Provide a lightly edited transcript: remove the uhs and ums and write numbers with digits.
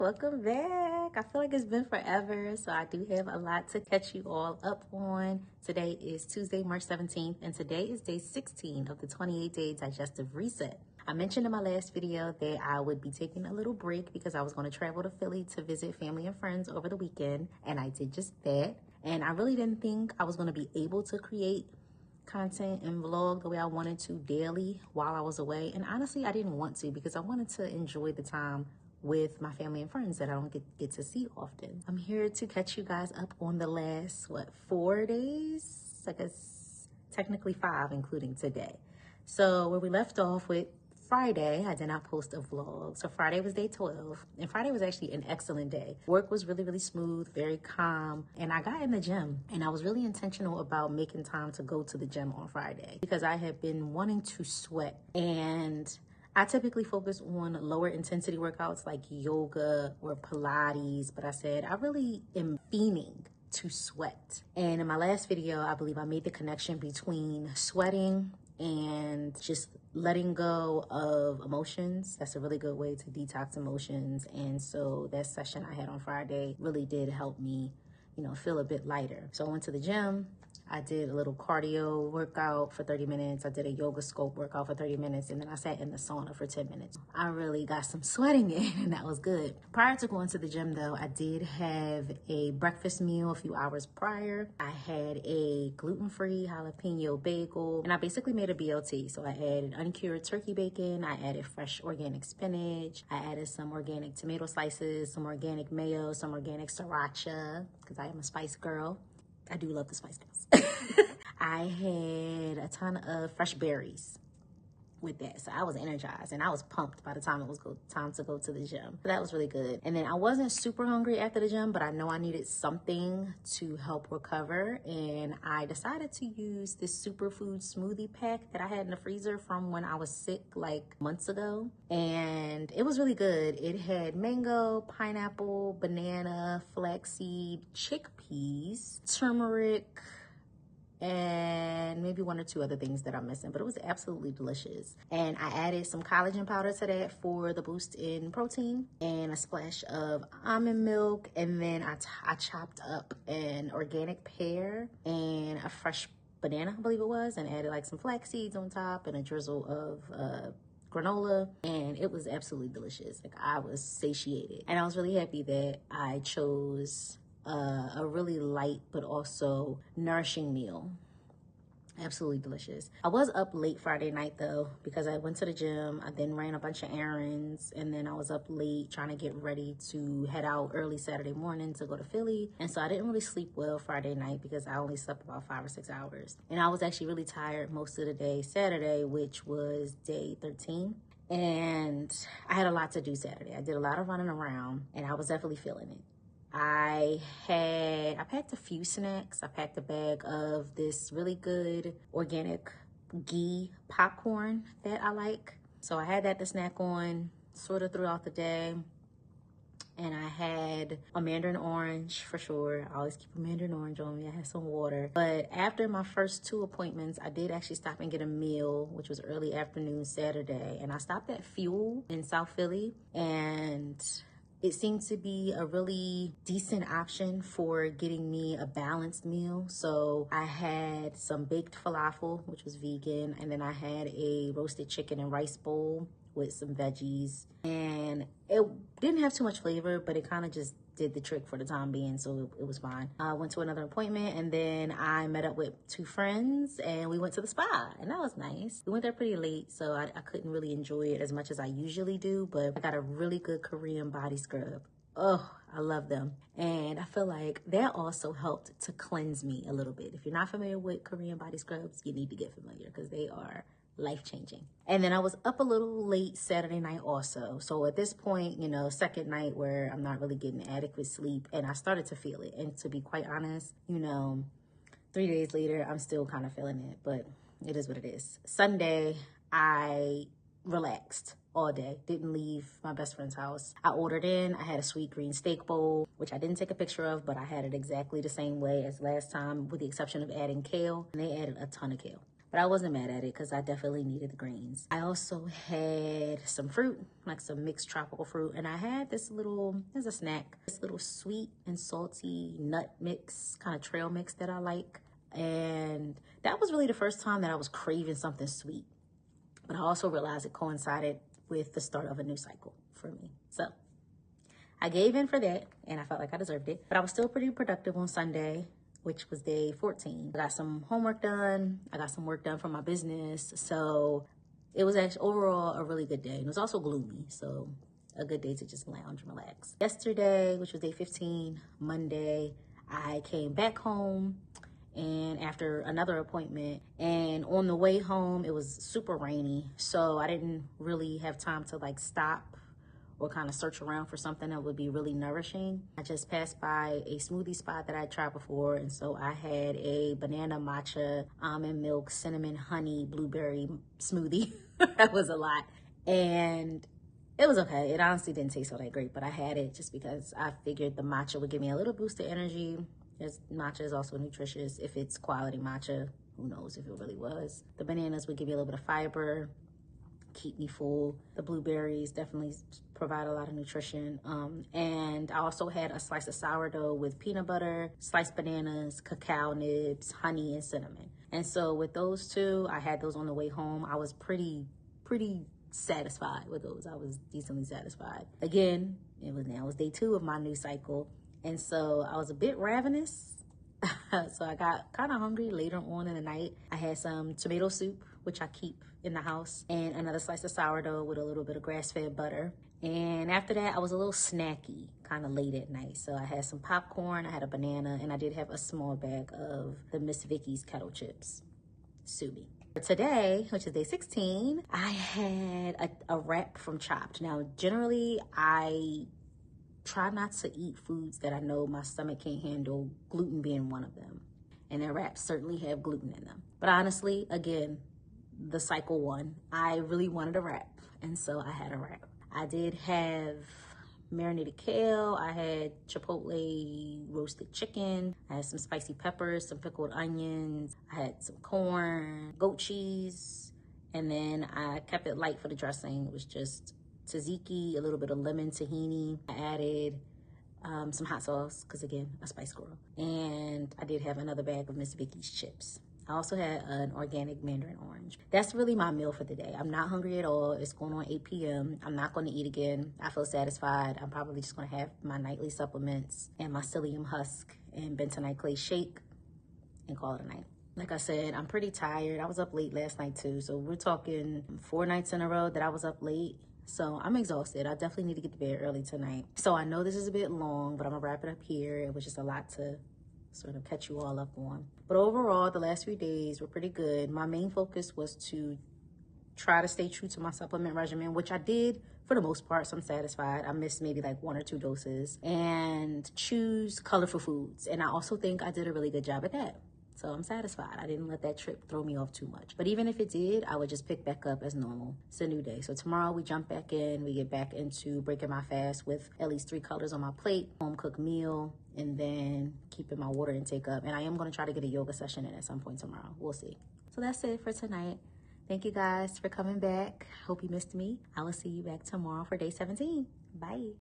Welcome back. I feel like it's been forever, so I do have a lot to catch you all up on. Today is Tuesday, March 17th, and today is day 16 of the 28-day digestive reset. I mentioned in my last video that I would be taking a little break because I was going to travel to Philly to visit family and friends over the weekend, and I did just that. And I really didn't think I was going to be able to create content and vlog the way I wanted to daily while I was away. And honestly, I didn't want to because I wanted to enjoy the time with my family and friends that I don't get to see often. I'm here to catch you guys up on the last, 4 days? I guess technically 5, including today. So where we left off with Friday, I did not post a vlog. So Friday was day 12, and Friday was actually an excellent day. Work was really, really smooth, very calm, and I got in the gym, and I was really intentional about making time to go to the gym on Friday because I had been wanting to sweat, and I typically focus on lower intensity workouts like yoga or Pilates, but I said I really am fiending to sweat. And in my last video, I believe I made the connection between sweating and just letting go of emotions. That's a really good way to detox emotions. And so that session I had on Friday really did help me, feel a bit lighter. So I went to the gym. I did a little cardio workout for 30 minutes. I did a yoga scope workout for 30 minutes. And then I sat in the sauna for 10 minutes. I really got some sweating in, and that was good. Prior to going to the gym though, I did have a breakfast meal a few hours prior. I had a gluten-free jalapeno bagel, and I basically made a BLT. So I added uncured turkey bacon. I added fresh organic spinach. I added some organic tomato slices, some organic mayo, some organic sriracha, because I am a spice girl. I do love the Spice Girls. I had a ton of fresh berries with that. So I was energized and I was pumped by the time it was time to go to the gym. So that was really good. And then I wasn't super hungry after the gym, but I know I needed something to help recover. And I decided to use this superfood smoothie pack that I had in the freezer from when I was sick like months ago. And it was really good. It had mango, pineapple, banana, flaxseed, chickpeas, turmeric, and maybe 1 or 2 other things that I'm missing, but it was absolutely delicious. And I added some collagen powder to that for the boost in protein, and a splash of almond milk, and then I chopped up an organic pear and a fresh banana, I believe it was, and added like some flax seeds on top and a drizzle of granola, and it was absolutely delicious. Like, I was satiated, and I was really happy that I chose a really light but also nourishing meal. Absolutely delicious. I was up late Friday night though because I went to the gym. I then ran a bunch of errands, and then I was up late trying to get ready to head out early Saturday morning to go to Philly. And so I didn't really sleep well Friday night because I only slept about 5 or 6 hours. And I was actually really tired most of the day Saturday, which was day 13. And I had a lot to do Saturday. I did a lot of running around, and I was definitely feeling it. I packed a few snacks. I packed a bag of this really good organic ghee popcorn that I like. So I had that to snack on sort of throughout the day. And I had a mandarin orange for sure. I always keep a mandarin orange on me. I had some water. But after my first 2 appointments, I did actually stop and get a meal, which was early afternoon Saturday. And I stopped at Fuel in South Philly, and it seemed to be a really decent option for getting me a balanced meal. So I had some baked falafel, which was vegan, and then I had a roasted chicken and rice bowl with some veggies. And it didn't have too much flavor, but it kind of just did the trick for the time being, so it was fine. I went to another appointment, and then I met up with 2 friends, and we went to the spa, and that was nice. We went there pretty late, so I couldn't really enjoy it as much as I usually do, but I got a really good Korean body scrub. Oh, I love them. And I feel like that also helped to cleanse me a little bit. If you're not familiar with Korean body scrubs, you need to get familiar because they are life-changing. And then I was up a little late Saturday night also. So at this point, second night where I'm not really getting adequate sleep, and I started to feel it. And to be quite honest, 3 days later, I'm still kind of feeling it, but it is what it is. Sunday, I relaxed all day, didn't leave my best friend's house. I ordered in, I had a sweet green steak bowl, which I didn't take a picture of, but I had it exactly the same way as last time with the exception of adding kale, and they added a ton of kale. but I wasn't mad at it because I definitely needed the greens. I also had some fruit, like some mixed tropical fruit, and I had this little, as a snack, this little sweet and salty nut mix, kind of trail mix that I like. And that was really the first time that I was craving something sweet. But I also realized it coincided with the start of a new cycle for me. So I gave in for that, and I felt like I deserved it. But I was still pretty productive on Sunday, which was day 14. I got some homework done. I got some work done for my business. So it was actually overall a really good day. And it was also gloomy, so a good day to just lounge and relax. Yesterday, which was day 15, Monday, I came back home and after another appointment, and on the way home it was super rainy, so I didn't really have time to like stop or kind of search around for something that would be really nourishing. I just passed by a smoothie spot that I tried before, and so I had a banana matcha, almond milk, cinnamon, honey, blueberry smoothie. That was a lot, and it was okay. It honestly didn't taste all that great, but I had it just because I figured the matcha would give me a little boost of energy. Matcha is also nutritious if it's quality matcha. Who knows if it really was. The bananas would give you a little bit of fiber, keep me full. The blueberries definitely provide a lot of nutrition. And I also had a slice of sourdough with peanut butter, sliced bananas, cacao nibs, honey, and cinnamon. And so with those two, I had those on the way home. I was pretty satisfied with those. I was decently satisfied. Again, it was day 2 of my new cycle. And so I was a bit ravenous. So I got kind of hungry later on in the night. I had some tomato soup, which I keep in the house, and another slice of sourdough with a little bit of grass-fed butter. And after that, I was a little snacky kind of late at night. So I had some popcorn, I had a banana, and I did have a small bag of the Miss Vicky's kettle chips. Subi. Today, which is day 16, I had a wrap from Chopped. Now, generally, I try not to eat foods that I know my stomach can't handle, gluten being one of them. And their wraps certainly have gluten in them. But honestly, again, the cycle one, I really wanted a wrap. And so I had a wrap. I did have marinated kale. I had chipotle roasted chicken. I had some spicy peppers, some pickled onions. I had some corn, goat cheese. And then I kept it light for the dressing. It was just tzatziki, a little bit of lemon tahini. I added some hot sauce, because again, a spice girl. And I did have another bag of Miss Vicky's chips. I also had an organic mandarin orange. That's really my meal for the day. I'm not hungry at all. It's going on 8 p.m. I'm not going to eat again. I feel satisfied. I'm probably just going to have my nightly supplements and my psyllium husk and bentonite clay shake and call it a night. Like I said, I'm pretty tired. I was up late last night too. So we're talking 4 nights in a row that I was up late. So I'm exhausted. I definitely need to get to bed early tonight. So I know this is a bit long, but I'm gonna wrap it up here. It was just a lot to sort of catch you all up on. But overall, the last few days were pretty good. My main focus was to try to stay true to my supplement regimen, which I did for the most part, so I'm satisfied. I missed maybe like 1 or 2 doses, and choose colorful foods. And I also think I did a really good job at that. So I'm satisfied. I didn't let that trip throw me off too much. But even if it did, I would just pick back up as normal. It's a new day. So tomorrow we jump back in. We get back into breaking my fast with at least 3 colors on my plate, home cooked meal, and then keeping my water intake up. And I am going to try to get a yoga session in at some point tomorrow. We'll see. So that's it for tonight. Thank you guys for coming back. Hope you missed me. I will see you back tomorrow for day 17. Bye.